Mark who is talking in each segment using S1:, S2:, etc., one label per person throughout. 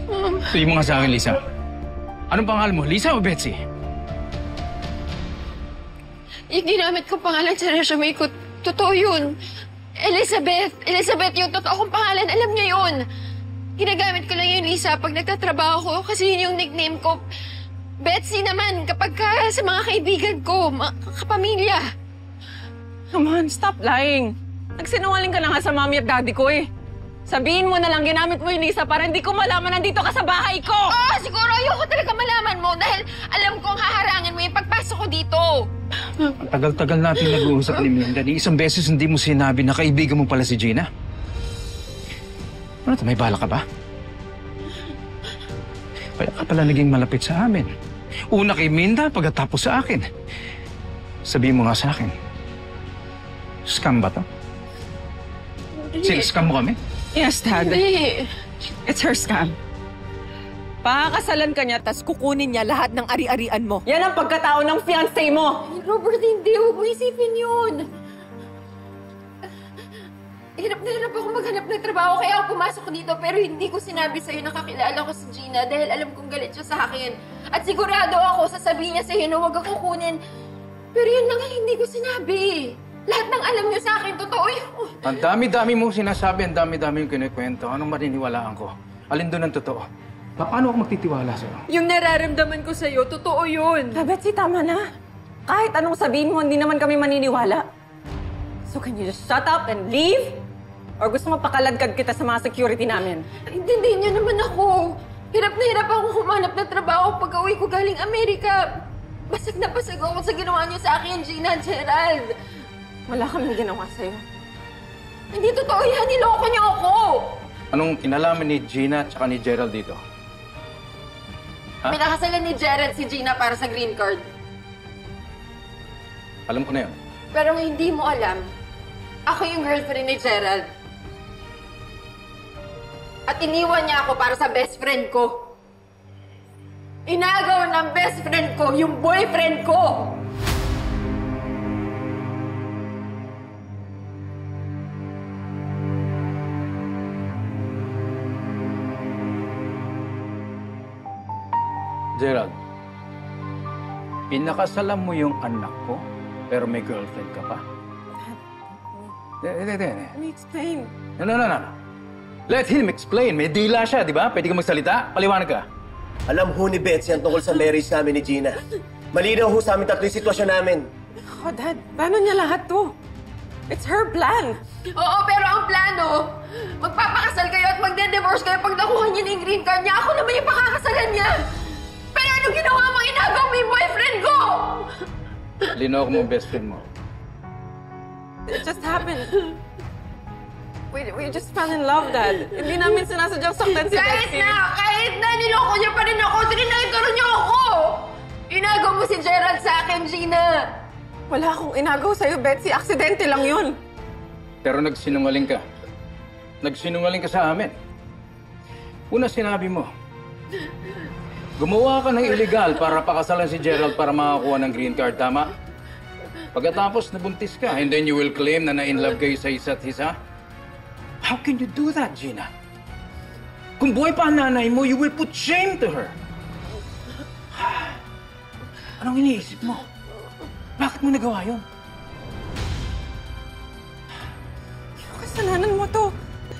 S1: Sabihin mo nga sa akin, Lisa. Anong pangalan mo? Lisa o Betsy?
S2: Yung ginamit kong pangalan sa resume ko, totoo yun. Elizabeth. Elizabeth yung totoo kong pangalan. Alam niyo yun. Ginagamit ko lang yun, Lisa, pag nagtatrabaho ko kasi yun yung nickname ko. Betsy naman, kapag sa mga kaibigan ko, kapamilya.
S3: Come on, stop lying. Nagsinungaling ka na nga sa mommy at daddy ko eh. Sabihin mo na lang, ginamit mo yung Lisa para hindi ko malaman nandito ka sa bahay ko!
S2: Oo, siguro ayoko talaga malaman mo dahil alam kong haharangin mo yung pagpasok ko dito.
S1: Ang tagal-tagal natin nag-uusap ni Melinda. Isang beses hindi mo sinabi na kaibigan mo pala si Gina. Ano ito, may bala ka ba? Kaya ka pala naging malapit sa amin. Una kay Minda, pagkatapos sa akin. Sabihin mo nga sa akin. Scam ba to? Scam mo kami?
S3: Yes, Dad.
S2: Hindi.
S3: It's her scam. Pakakasalan ka niya, tas kukunin niya lahat ng ari-arian mo. Yan ang pagkatao ng fiancé mo!
S2: Robert, hindi. Huwag mo isipin yun. Hirap na hirap ako maghanap ng trabaho kaya ako pumasok dito pero hindi ko sinabi sa'yo na kakilala ko si Gina dahil alam kong galit siya sa akin. At sigurado ako sasabihin niya sa'yo na huwag ako kunin. Pero yun lang hindi ko sinabi. Lahat ng alam niyo sa akin, totoo yun.
S1: Ang dami-dami mong sinasabi, ang dami-dami yung kinikwento. Anong maniniwalaan ko? Alin doon ang totoo? Paano ako magtitiwala sa'yo?
S2: Yung nararamdaman ko sa'yo, totoo yun.
S3: Betsy, tama na. Kahit anong sabihin mo, hindi naman kami maniniwala. So can you just shut up and leave? Or gusto mo pakaladkad kita sa mga security namin?
S2: Intindihin niyo naman ako. Hirap na hirap akong humanap ng trabaho pag-uwi ko galing Amerika. Basag na basag ako sa ginawa niyo sa akin, Gina at Gerald.
S3: Wala kaming ginawa sa'yo.
S2: Hindi totoo yan. Niloko niyo ako.
S1: Anong kinalaman ni Gina at ni Gerald dito? Ha?
S2: Pinakasalan ni Gerald si Gina para sa green card.
S1: Alam ko na yun.
S2: Pero hindi mo alam, ako yung girlfriend ni Gerald. At iniwan niya ako para sa best friend ko. Inagaw ng best friend ko yung boyfriend ko!
S1: Gerald, pinakasalan mo yung anak ko, pero may girlfriend ka pa?
S3: Let me explain.
S1: No. Let him explain. May dila siya, di ba? Pwede ka magsalita? Paliwanag ka.
S4: Alam ho ni Betsy ang tungkol sa marriage namin ni Gina. Malinaw ho sa amin tatlo yung sitwasyon namin.
S3: Oh, Dad, paano niya lahat to? It's her plan.
S2: Oo, pero ang plano, magpapakasal kayo at magde-divorce kayo pag nakuha niya na yung green card niya. Ako naman yung pakakasalan niya. Pero ano ginawa mo? Inagaw mo yung boyfriend ko!
S1: Linaw ko mo best friend mo.
S3: It just happened. We just fell in love, Dad. Hindi namin sinasadyang saktan si Betsy.
S2: Kahit na niloko niya pa rin ako, trinaytoro niyo ako! Inagaw mo si Gerald sa akin, Gina!
S3: Wala akong inagaw sa'yo, Betsy. Aksidente lang yun.
S1: Pero nagsinungaling ka. Nagsinungaling ka sa amin. Una sinabi mo, gumawa ka ng illegal para pakasalan si Gerald para makakuha ng green card, tama? Pagkatapos nabuntis ka, and then you will claim na na-in-love kayo sa isa't isa? How can you do that, Gina? Kung buhay pa ang nanay mo, you will put shame to her. Anong iniisip mo? Bakit mo nagawa yun?
S3: Kasalanan mo to.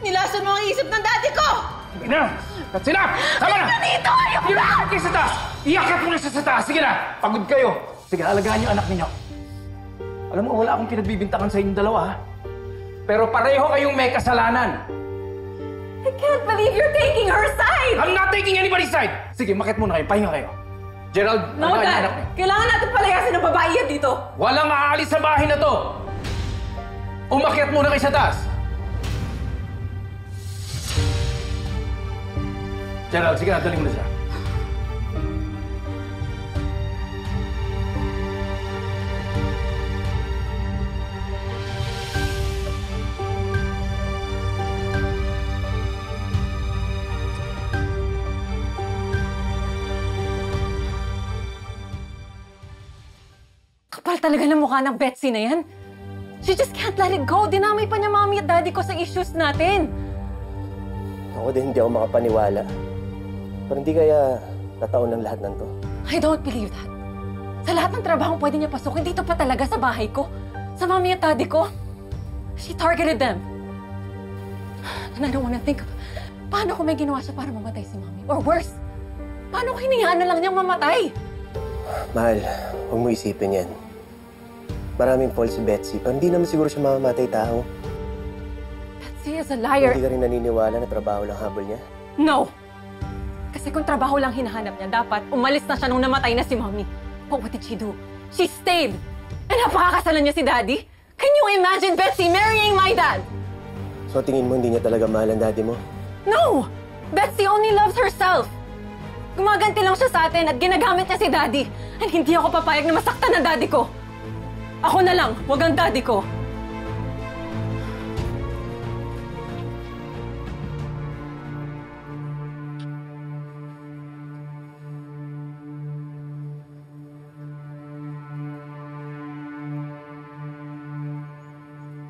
S3: Nilason mo ang isip ng daddy ko!
S1: Sige na! That's enough! Tama na!
S2: Dito! Ayoko na!
S1: Iakit kayo sa taas! Iakit mo na sa taas! Sige na! Pagod kayo! Sige, alagaan niyo anak ninyo. Alam mo, wala akong pinagbibintangan sa inyong dalawa, ha? Pero pareho kayong may kasalanan.
S2: I can't believe you're taking her side!
S1: I'm not taking anybody's side! Sige, makit muna kayo. Pahinga kayo. Gerald,
S3: No,
S1: alagaan niyo
S3: Dad.
S1: anak niyo.
S3: Kailangan natin palayasin ng babae yan dito.
S1: Walang aalis sa bahay na to! Umakyat muna kayo sa taas! Gerald, sige na, dali mo na siya.
S3: Kapal talaga ng mukha ng Betsy na yan. She just can't let it go. Dinamay pa niya mami at daddy ko sa issues natin.
S4: Ako din hindi ako makapaniwala. Pero hindi kaya tataon ng lahat ng to.
S3: I don't believe that. Sa lahat ng trabaho pwede niya pasukin, dito pa talaga sa bahay ko. Sa mami at daddy ko. She targeted them. And I don't wanna think of, paano kung may ginawa siya para mamatay si mami? Or worse, paano kung hinayaan na lang niyang mamatay?
S4: Mahal, huwag mo isipin yan. Maraming fault si Betsy, pero hindi naman siguro siya mamamatay tao.
S3: Betsy is a liar.
S4: Hindi ka rin naniniwala na trabaho lang habol niya?
S3: No! Kasi kung trabaho lang hinahanap niya, dapat umalis na siya nung namatay na si mami. But what did she do? She stayed! And napakakasalan niya si daddy? Can you imagine Betsy marrying my dad?
S4: So tingin mo hindi niya talaga mahal ang daddy mo?
S3: No! Betsy only loves herself! Gumaganti lang siya sa atin at ginagamit niya si daddy. And hindi ako papayag na masaktan ang daddy ko. Ako na lang, wag ang daddy ko.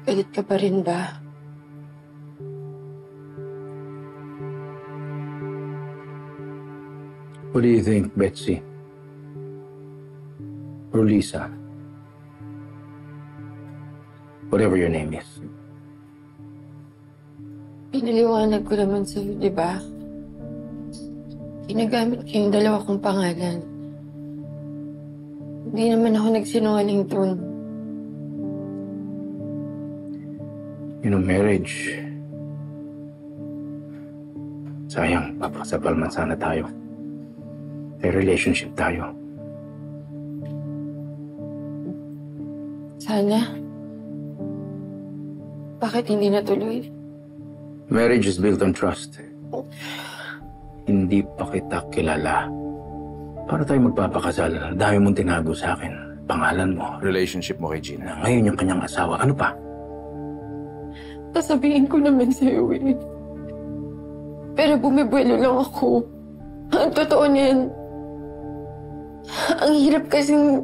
S2: Galit ka pa rin ba?
S1: What do you think, Betsy? Or Lisa? Whatever your name is.
S2: Pinaliwanag ko naman sa'yo, di ba? Ginagamit ko yung dalawa kong pangalan. Hindi naman ako nagsinungaling dun.
S1: You know, marriage. Sayang, papakasapal man sana tayo. May relationship tayo.
S2: Sana. Bakit hindi natuloy?
S1: Marriage is built on trust. Hindi pa kita kilala. Para tayo magpapakasal, dahil mong tinago sa akin. Pangalan mo.
S5: Relationship mo kay Gina.
S1: Na ngayon yung kanyang asawa. Ano pa?
S2: Sasabihin ko naman sa'yo eh. Pero bumibuelo lang ako. Ang totoo niyan, ang hirap kasing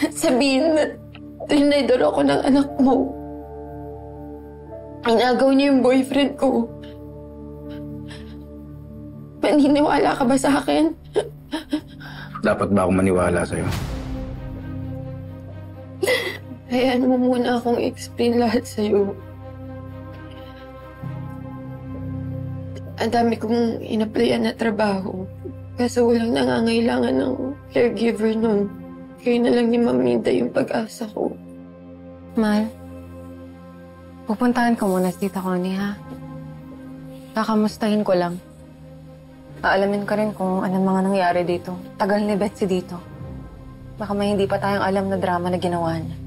S2: sabihin na tinidor ako ng anak mo. Inagaw niya yung boyfriend ko. Maniniwala ka ba sa akin?
S1: Dapat ba akong maniwala sa'yo?
S2: Hayaan mo muna akong explain lahat sa'yo. Ang dami kong in-applyan na trabaho. Kaso walang nangangailangan ng caregiver nun. Kayo na lang ni Maminda yung pag-asa ko.
S3: Mahal, pupuntahan ko muna si Tita Connie, ha? Kakamustahin ko lang. Aalamin ko rin kung anong mga nangyari dito. Tagal ni Betsy dito. Baka may hindi pa tayong alam na drama na ginawa niya.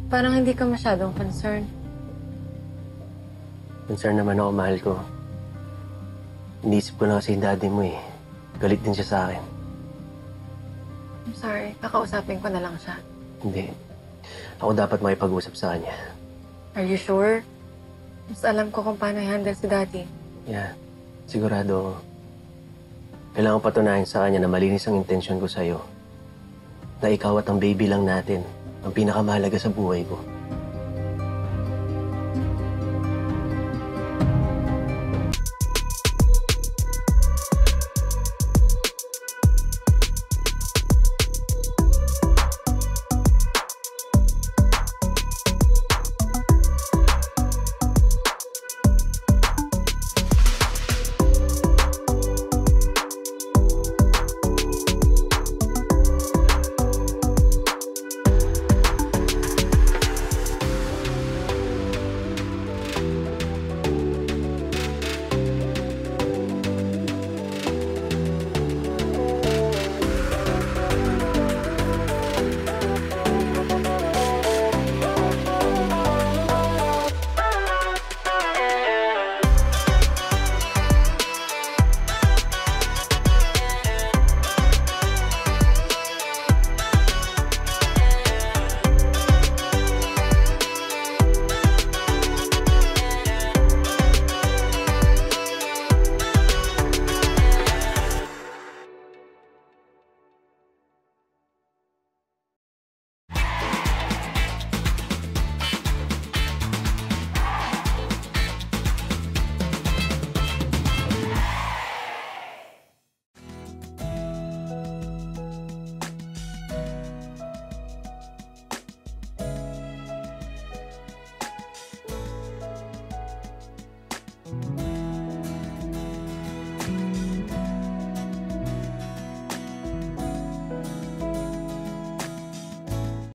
S3: Parang hindi ka masyadong concerned.
S4: Concern naman ako, mahal ko. Iniisip ko na kasi yung daddy mo eh. Galit din siya sa akin.
S3: I'm sorry, kakausapin ko na lang siya.
S4: Hindi. Ako dapat makipag-usap sa kanya.
S3: Are you sure? Mas alam ko kung paano i-handle si Daddy.
S4: Yeah, sigurado ako. Kailangan patunayan sa kanya na malinis ang intensyon ko sa'yo. Na ikaw at ang baby lang natin ang pinakamahalaga sa buhay ko.